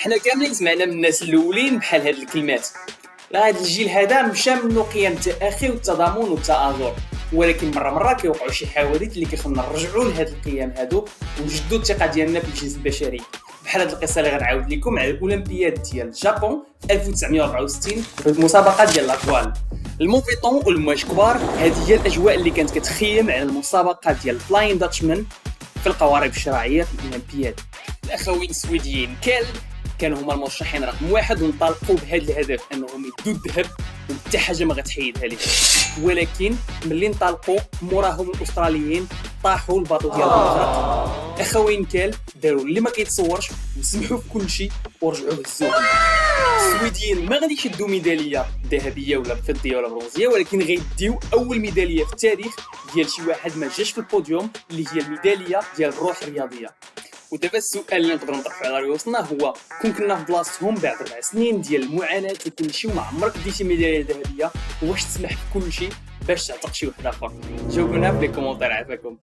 حنا كاملين سمعنا من الناس الاولين بحال هاد الكلمات. لا هاد الجيل هذا مشى منو قيم التاخي والتضامن والتآزر، ولكن مره كيوقعوا شي حوادث اللي كيخلونا نرجعوا لهاد القيم هادو ونجدوا الثقه ديالنا في الجنس البشري. بحال هاد القصه اللي غنعاود لكم على الاولمبياد ديال الجابون في 1964 في المسابقه ديال لاطوال. الموفيطون والمواش كبار، هذه هي الاجواء اللي كانت كتخيم على المسابقه ديال فلاين داتشمان في القوارب الشراعيه في الاولمبياد. الاخوين السويديين كانوا هما المرشحين رقم واحد وانطلقوا بهذا الهدف انهم يدوا الذهب وحتى حاجه ما غتحيدها ليه. ولكن ملي انطلقوا موراهم الاستراليين طاحوا الباطو ديالهم غرق. اخوين داروا اللي ما كيتصورش وسمحوا في كل شيء ورجعوا هزوهم. السويديين ما غاديش يدوا ميداليه ذهبيه ولا فضيه ولا برونزيه، ولكن غيديو اول ميداليه في التاريخ ديال شي واحد ما جاش في البوديوم، اللي هي الميداليه ديال الروح الرياضيه. ودابا السؤال اللي نقدروا نطرحوا على رؤوسنا هو كون كنا في بلاصتهم بعد 4 سنين ديال المعاناه وكل شيء وما عمرك ديتي ميداليه ذهبيه، واش تسمح بكل شيء باش تعتق شي واحد اخر؟ جاوبونا في لي كومونتير. عافاكم.